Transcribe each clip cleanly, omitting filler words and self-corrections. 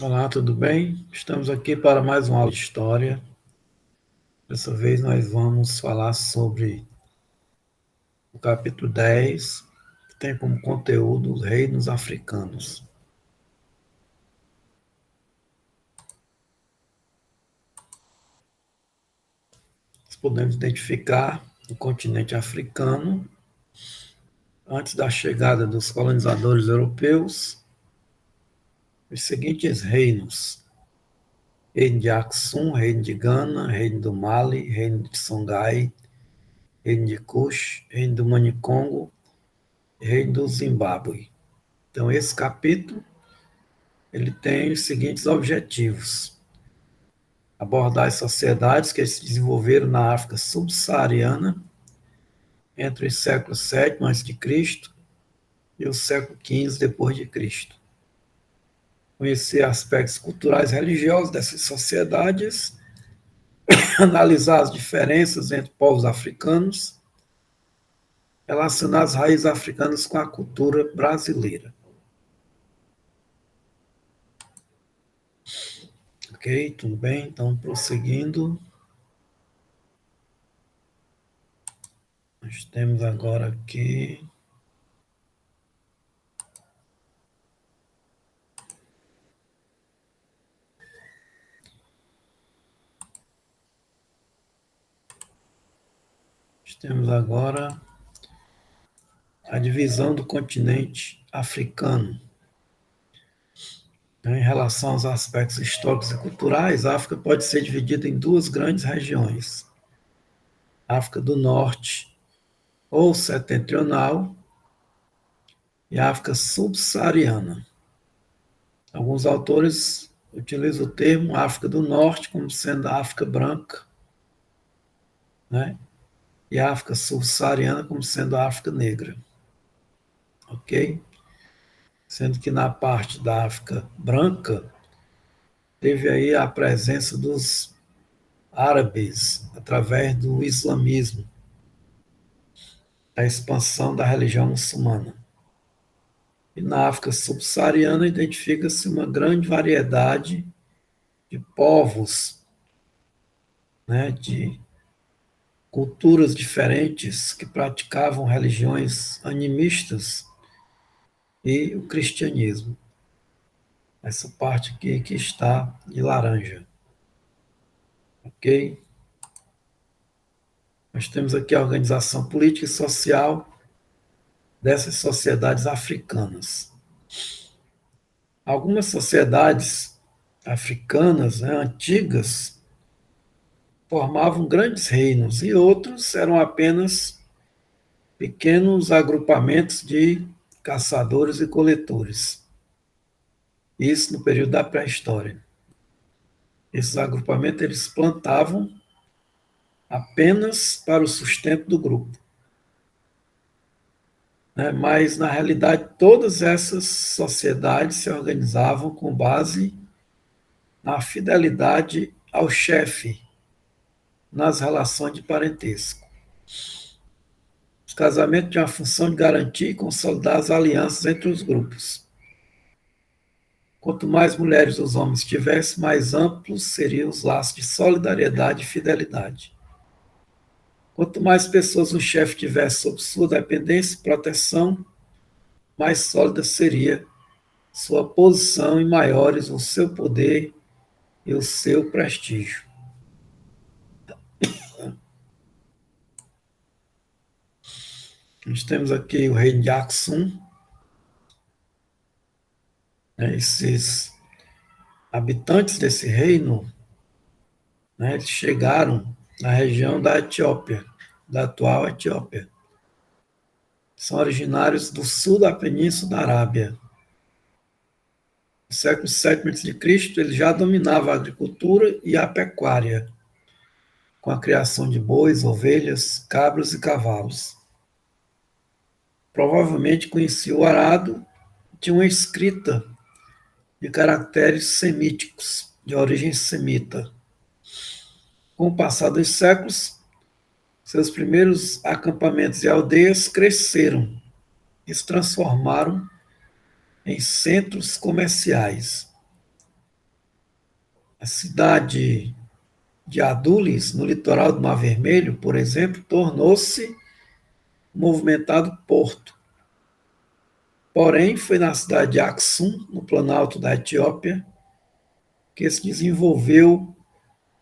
Olá, tudo bem? Estamos aqui para mais uma aula de história. Dessa vez nós vamos falar sobre o capítulo 10, que tem como conteúdo os reinos africanos. Nós podemos identificar o continente africano antes da chegada dos colonizadores europeus, os seguintes reinos: Reino de Aksum, Reino de Gana, Reino do Mali, Reino de Songhai, Reino de Kush, Reino do Manicongo e Reino do Zimbábue. Então, esse capítulo ele tem os seguintes objetivos: abordar as sociedades que se desenvolveram na África subsaariana entre os séculos VII a.C. e o século XV depois de Cristo. Conhecer aspectos culturais e religiosos dessas sociedades, analisar as diferenças entre povos africanos, relacionar as raízes africanas com a cultura brasileira. Ok, tudo bem? Então, prosseguindo, nós temos agora aqui a divisão do continente africano. Em relação aos aspectos históricos e culturais, a África pode ser dividida em duas grandes regiões: África do Norte ou Setentrional e África subsaariana. Alguns autores utilizam o termo África do Norte como sendo a África branca, né? E a África subsaariana como sendo a África negra. Ok? Sendo que na parte da África branca teve aí a presença dos árabes através do islamismo, a expansão da religião muçulmana. E na África subsaariana identifica-se uma grande variedade de povos, né, de culturas diferentes que praticavam religiões animistas e o cristianismo. Essa parte aqui que está de laranja. Ok? Nós temos aqui a organização política e social dessas sociedades africanas. Algumas sociedades africanas, né, antigas, formavam grandes reinos e outros eram apenas pequenos agrupamentos de caçadores e coletores. Isso no período da pré-história. Esses agrupamentos eles plantavam apenas para o sustento do grupo, né? Mas na realidade todas essas sociedades se organizavam com base na fidelidade ao chefe, nas relações de parentesco. Os casamentos tinham a função de garantir e consolidar as alianças entre os grupos. Quanto mais mulheres os homens tivessem, mais amplos seriam os laços de solidariedade e fidelidade. Quanto mais pessoas um chefe tivesse sob sua dependência e proteção, mais sólida seria sua posição e maiores o seu poder e o seu prestígio. Nós temos aqui o reino de Aksum, né, esses habitantes desse reino, né, eles chegaram na região da Etiópia, da atual Etiópia. São originários do sul da Península da Arábia. No século VII a.C., ele já dominava a agricultura e a pecuária, com a criação de bois, ovelhas, cabras e cavalos. Provavelmente conhecia o arado e tinha uma escrita de caracteres semíticos, de origem semita. Com o passar dos séculos, seus primeiros acampamentos e aldeias cresceram e se transformaram em centros comerciais. A cidade de Adulis, no litoral do Mar Vermelho, por exemplo, tornou-se um movimentado porto. Porém, foi na cidade de Aksum, no planalto da Etiópia, que se desenvolveu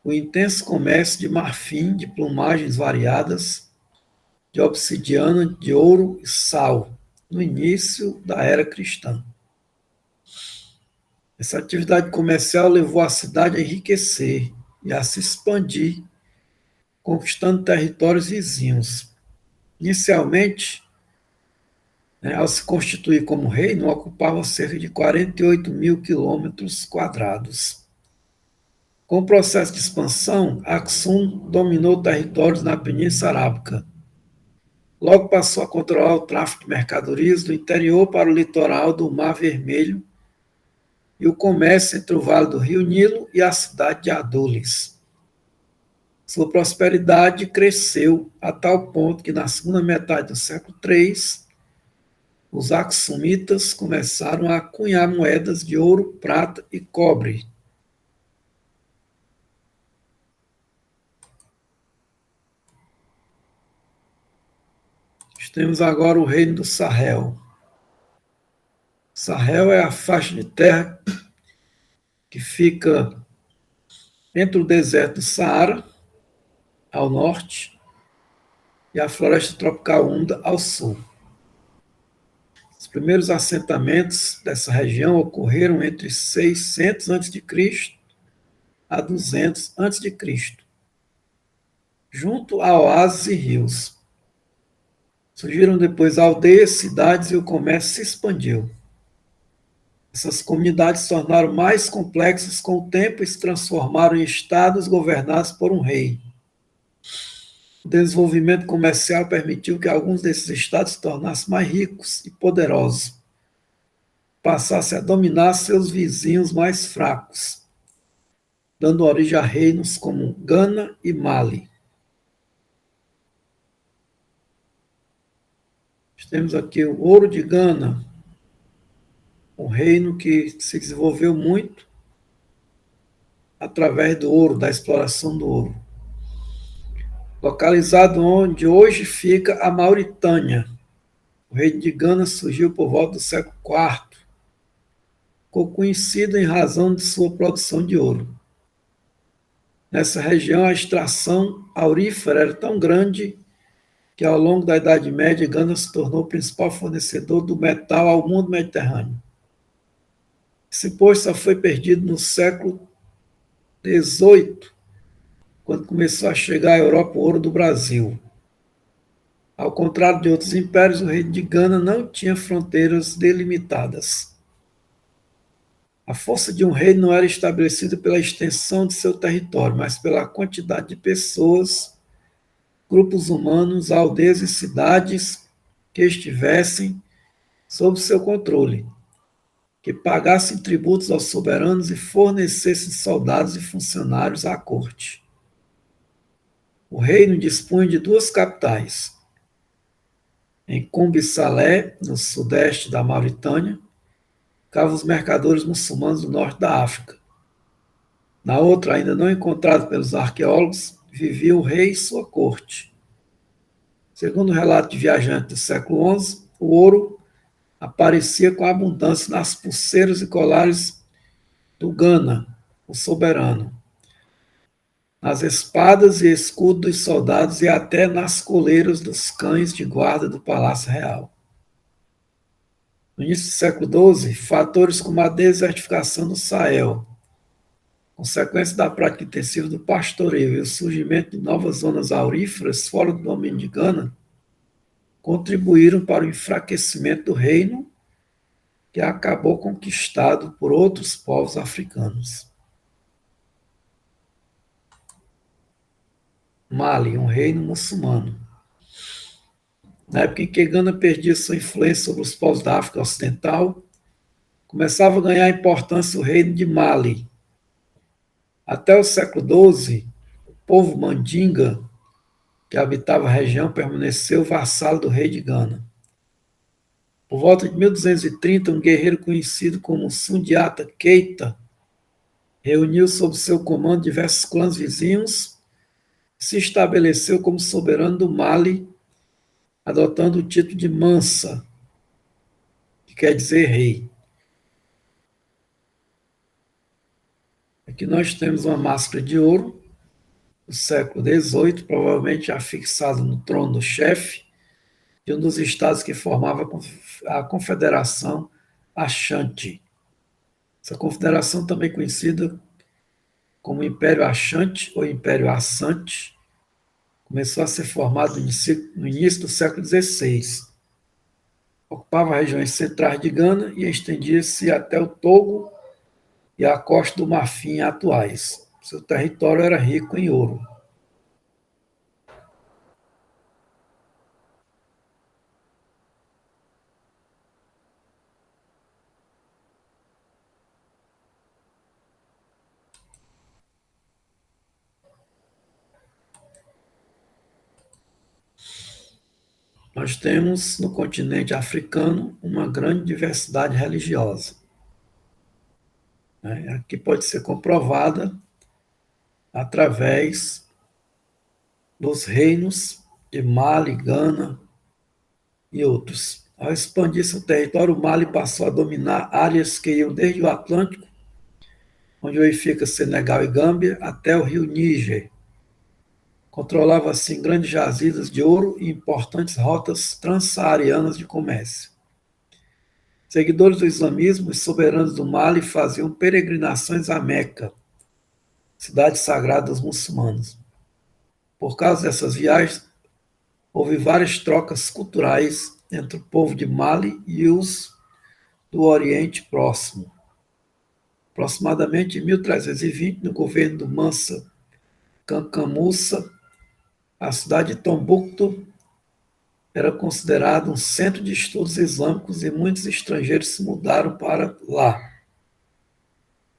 o intenso comércio de marfim de plumagens variadas, de obsidiana, de ouro e sal, no início da era cristã. Essa atividade comercial levou a cidade a enriquecer e a se expandir, conquistando territórios vizinhos. Inicialmente, ao se constituir como reino, ocupava cerca de 48 mil quilômetros quadrados. Com o processo de expansão, Aksum dominou territórios na Península Arábica. Logo passou a controlar o tráfico de mercadorias do interior para o litoral do Mar Vermelho e o comércio entre o Vale do Rio Nilo e a cidade de Adulis. Sua prosperidade cresceu a tal ponto que, na segunda metade do século III, os aksumitas começaram a cunhar moedas de ouro, prata e cobre. Temos agora o reino do Sahel. Sahel é a faixa de terra que fica entre o deserto do Saara, ao norte, e a floresta tropical úmida ao sul. Os primeiros assentamentos dessa região ocorreram entre 600 a.C. a 200 a.C., junto a oásis e rios. Surgiram depois aldeias, cidades e o comércio se expandiu. Essas comunidades se tornaram mais complexas com o tempo e se transformaram em estados governados por um rei. O desenvolvimento comercial permitiu que alguns desses estados se tornassem mais ricos e poderosos, passassem a dominar seus vizinhos mais fracos, dando origem a reinos como Gana e Mali. Temos aqui o Ouro de Gana, um reino que se desenvolveu muito através do ouro, da exploração do ouro. Localizado onde hoje fica a Mauritânia. O reino de Gana surgiu por volta do século IV. Ficou conhecido em razão de sua produção de ouro. Nessa região, a extração aurífera era tão grande que, ao longo da Idade Média, Gana se tornou o principal fornecedor do metal ao mundo mediterrâneo. Esse posto só foi perdido no século XVIII, quando começou a chegar à Europa o ouro do Brasil. Ao contrário de outros impérios, o reino de Gana não tinha fronteiras delimitadas. A força de um reino não era estabelecida pela extensão de seu território, mas pela quantidade de pessoas, grupos humanos, aldeias e cidades que estivessem sob seu controle, que pagassem tributos aos soberanos e fornecessem soldados e funcionários à corte. O reino dispunha de duas capitais, em Cumbi Salé, no sudeste da Mauritânia, ficavam os mercadores muçulmanos do norte da África. Na outra, ainda não encontrada pelos arqueólogos, vivia o rei e sua corte. Segundo o relato de viajantes do século XI, o ouro aparecia com abundância nas pulseiras e colares do Gana, o soberano, nas espadas e escudos dos soldados e até nas coleiras dos cães de guarda do Palácio Real. No início do século XII, fatores como a desertificação do Sahel, consequência da prática intensiva do pastoreio e o surgimento de novas zonas auríferas fora do domínio de Gana, contribuíram para o enfraquecimento do reino, que acabou conquistado por outros povos africanos. Mali, um reino muçulmano. Na época em que Gana perdia sua influência sobre os povos da África Ocidental, começava a ganhar importância o reino de Mali. Até o século XII, o povo Mandinga, que habitava a região, permaneceu vassalo do rei de Gana. Por volta de 1230, um guerreiro conhecido como Sundiata Keita Reuniu sob seu comando diversos clãs vizinhos e se estabeleceu como soberano do Mali, adotando o título de Mansa, que quer dizer rei. Aqui nós temos uma máscara de ouro do século XVIII, provavelmente afixada no trono do chefe de um dos estados que formava a Confederação Ashanti. Essa confederação, também conhecida como Império Achante ou Império Assante, começou a ser formada no início do século XVI. Ocupava regiões centrais de Gana e estendia-se até o Togo e a Costa do Marfim atuais. Seu território era rico em ouro. Nós temos no continente africano uma grande diversidade religiosa, né, que pode ser comprovada através dos reinos de Mali, Gana e outros. Ao expandir seu território, o Mali passou a dominar áreas que iam desde o Atlântico, onde hoje fica Senegal e Gâmbia, até o rio Níger. Controlava assim grandes jazidas de ouro e importantes rotas transsaarianas de comércio. Seguidores do islamismo, os soberanos do Mali faziam peregrinações a Meca, cidade sagrada dos muçulmanos. Por causa dessas viagens, houve várias trocas culturais entre o povo de Mali e os do Oriente Próximo. Aproximadamente em 1320, no governo do Mansa Kankamussa, a cidade de Tombuctu era considerada um centro de estudos islâmicos e muitos estrangeiros se mudaram para lá.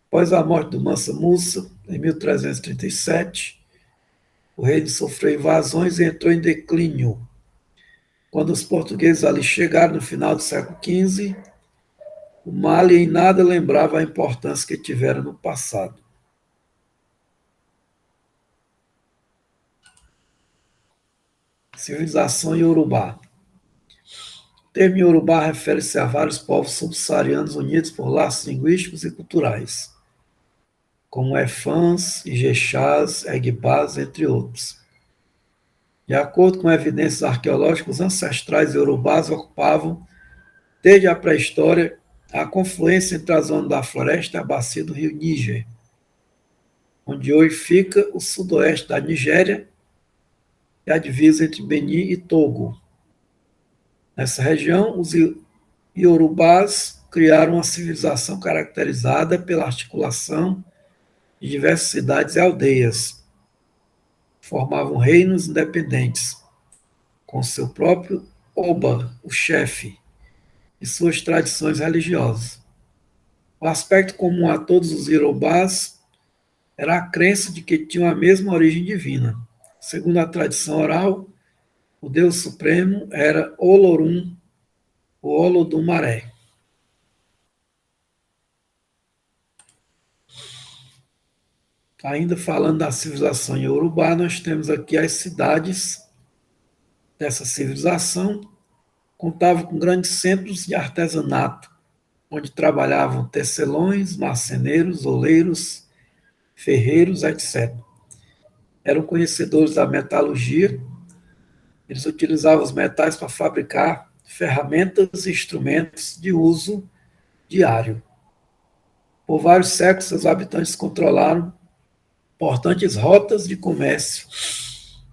Após a morte do Mansa Musa, em 1337, o reino sofreu invasões e entrou em declínio. Quando os portugueses ali chegaram no final do século XV, o Mali em nada lembrava a importância que tivera no passado. Civilização iorubá. O termo iorubá refere-se a vários povos subsaarianos unidos por laços linguísticos e culturais, como Efãs, Ijexás, Egbás, entre outros. De acordo com evidências arqueológicas, os ancestrais iorubás ocupavam, desde a pré-história, a confluência entre a zona da floresta e a bacia do rio Níger, onde hoje fica o sudoeste da Nigéria e a divisa entre Benin e Togo. Nessa região, os iorubás criaram uma civilização caracterizada pela articulação de diversas cidades e aldeias. Formavam reinos independentes, com seu próprio Oba, o chefe, e suas tradições religiosas. O aspecto comum a todos os iorubás era a crença de que tinham a mesma origem divina. Segundo a tradição oral, o Deus Supremo era Olorum, o Olodumaré. Ainda falando da civilização iorubá, nós temos aqui as cidades dessa civilização, contavam com grandes centros de artesanato, onde trabalhavam tecelões, marceneiros, oleiros, ferreiros, etc. Eram conhecedores da metalurgia, eles utilizavam os metais para fabricar ferramentas e instrumentos de uso diário. Por vários séculos, seus habitantes controlaram importantes rotas de comércio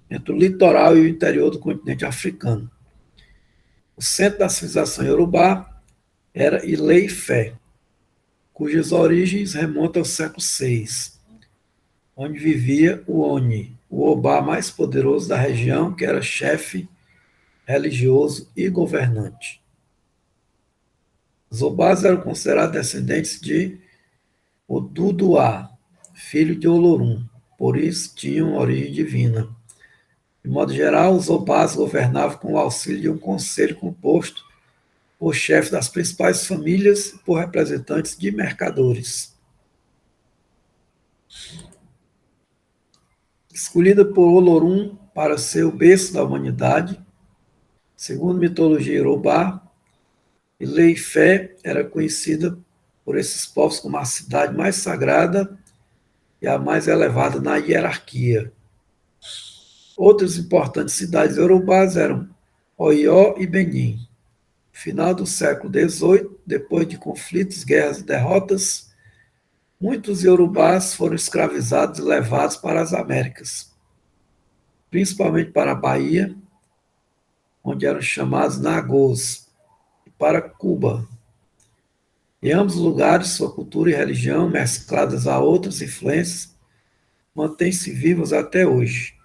entre o litoral e o interior do continente africano. O centro da civilização iorubá era Ilé-Ifé, cujas origens remontam ao século VI, onde vivia o Oni, o Obá mais poderoso da região, que era chefe religioso e governante. Os Obás eram considerados descendentes de Oduduá, filho de Olorum, por isso tinham origem divina. De modo geral, os Obás governavam com o auxílio de um conselho composto por chefes das principais famílias e por representantes de mercadores. Escolhida por Olorum para ser o berço da humanidade, segundo mitologia iorubá, Ilé-Ifé era conhecida por esses povos como a cidade mais sagrada e a mais elevada na hierarquia. Outras importantes cidades iorubás eram Oió e Benim. No final do século XVIII, depois de conflitos, guerras e derrotas, muitos iorubás foram escravizados e levados para as Américas, principalmente para a Bahia, onde eram chamados Nagôs, e para Cuba. Em ambos os lugares, sua cultura e religião, mescladas a outras influências, mantêm-se vivas até hoje.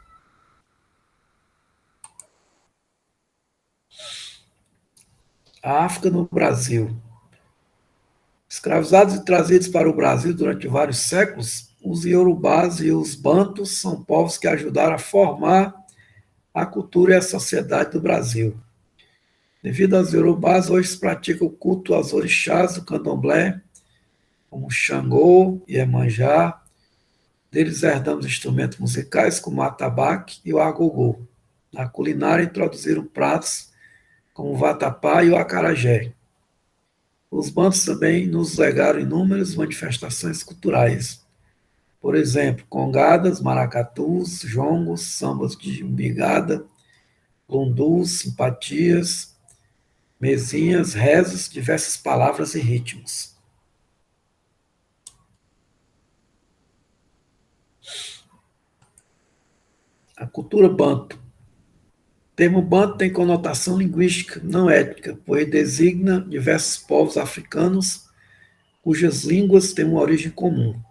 A África no Brasil. Escravizados e trazidos para o Brasil durante vários séculos, os iorubás e os bantus são povos que ajudaram a formar a cultura e a sociedade do Brasil. Devido aos iorubás, hoje se pratica o culto aos orixás do candomblé, como Xangô e Iemanjá. Deles herdamos instrumentos musicais como o atabaque e o agogô. Na culinária introduziram pratos como o vatapá e o acarajé. Os bantos também nos legaram inúmeras manifestações culturais. Por exemplo, congadas, maracatus, jongos, sambas de umbigada, lundus, simpatias, mesinhas, rezos, diversas palavras e ritmos. A cultura banto. O termo banto tem conotação linguística, não étnica, pois designa diversos povos africanos cujas línguas têm uma origem comum.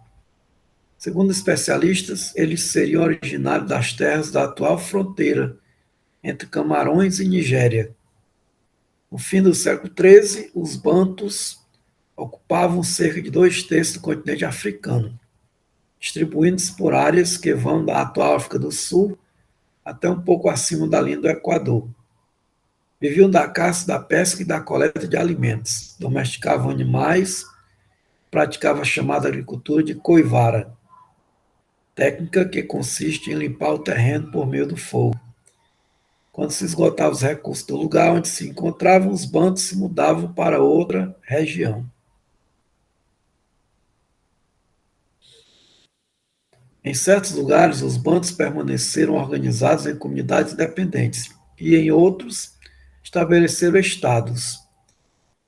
Segundo especialistas, eles seriam originários das terras da atual fronteira entre Camarões e Nigéria. No fim do século XIII, os bantus ocupavam cerca de 2/3 do continente africano, distribuindo-se por áreas que vão da atual África do Sul até um pouco acima da linha do Equador. Viviam da caça, da pesca e da coleta de alimentos, domesticavam animais, praticavam a chamada agricultura de coivara, técnica que consiste em limpar o terreno por meio do fogo. Quando se esgotavam os recursos do lugar onde se encontravam, os bantos se mudavam para outra região. Em certos lugares, os bantos permaneceram organizados em comunidades independentes e, em outros, estabeleceram estados.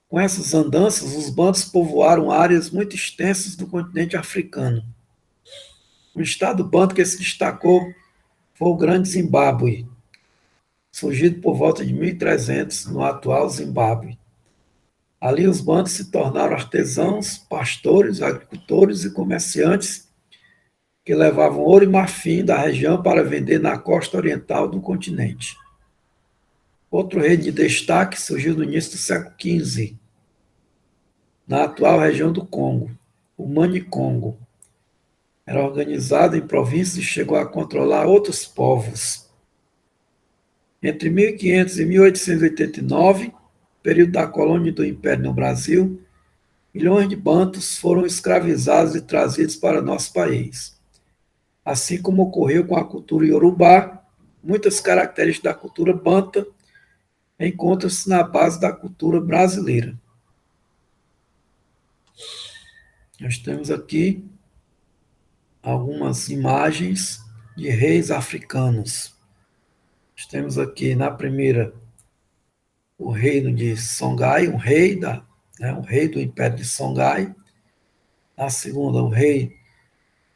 Com essas andanças, os bantos povoaram áreas muito extensas do continente africano. O estado banto que se destacou foi o Grande Zimbábue, surgido por volta de 1300 no atual Zimbábue. Ali os bantos se tornaram artesãos, pastores, agricultores e comerciantes que levavam ouro e marfim da região para vender na costa oriental do continente. Outro reino de destaque surgiu no início do século XV, na atual região do Congo, o Mani-Congo. Era organizado em províncias e chegou a controlar outros povos. Entre 1500 e 1889, período da colônia do Império no Brasil, milhões de bantus foram escravizados e trazidos para nosso país. Assim como ocorreu com a cultura iorubá, muitas características da cultura banta encontram-se na base da cultura brasileira. Nós temos aqui algumas imagens de reis africanos. Nós temos aqui na primeira o reino de Songhai, um rei do Império de Songhai. Na segunda, o rei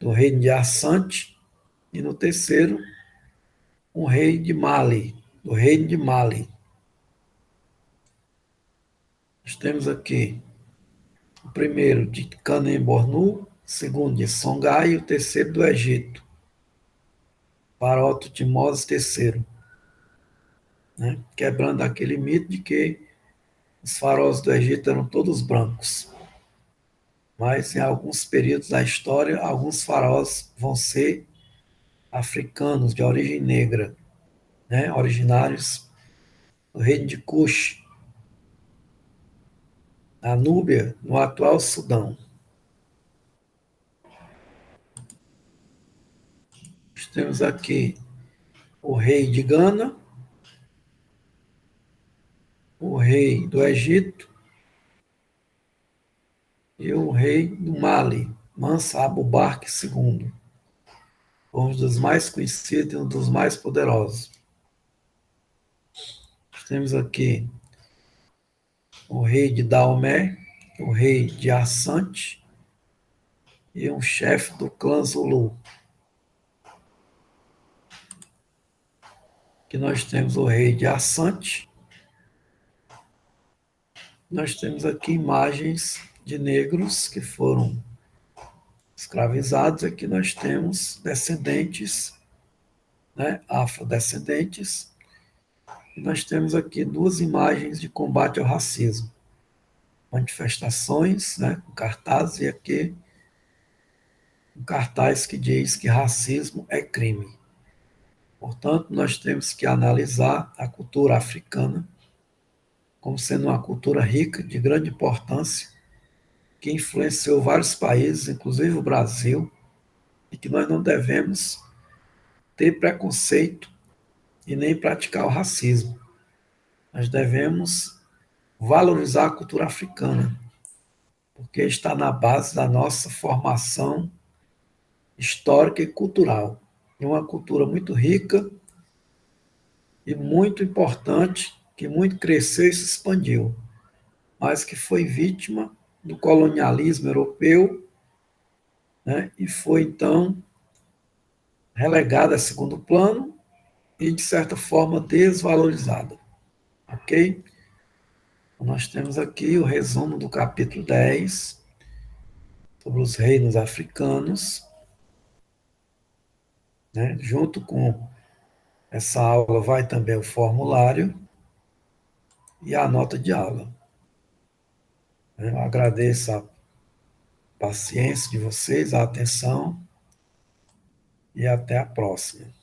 do reino de Assante. E no terceiro, um rei de Mali, do reino de Mali. Nós temos aqui o primeiro de Kanem-Bornu, o segundo de Songhai e o terceiro do Egito, Faraó Tutmose III, né? Quebrando aquele mito de que os faraós do Egito eram todos brancos. Mas em alguns períodos da história, alguns faraós vão ser africanos de origem negra, né? Originários do reino de Cush, na Núbia, no atual Sudão. temos aqui o rei de Gana, o rei do Egito e o rei do Mali, Mansa Abu Bakr II, um dos mais conhecidos e um dos mais poderosos. Temos aqui o rei de Daomé, o rei de Assante e um chefe do clã Zulu. Aqui nós temos o rei de Assante. Nós temos aqui imagens de negros que foram escravizados. Aqui nós temos descendentes, né, afrodescendentes. E nós temos aqui duas imagens de combate ao racismo. Manifestações, né, com cartazes, e aqui um cartaz que diz que racismo é crime. Portanto, nós temos que analisar a cultura africana como sendo uma cultura rica, de grande importância, que influenciou vários países, inclusive o Brasil, e que nós não devemos ter preconceito e nem praticar o racismo. Nós devemos valorizar a cultura africana, porque está na base da nossa formação histórica e cultural. É uma cultura muito rica e muito importante, que muito cresceu e se expandiu, mas que foi vítima do colonialismo europeu, né, e foi então relegada a segundo plano e, de certa forma, desvalorizada. Ok? Nós temos aqui o resumo do capítulo 10 sobre os reinos africanos. Né? Junto com essa aula vai também o formulário e a nota de aula. Eu agradeço a paciência de vocês, a atenção e até a próxima.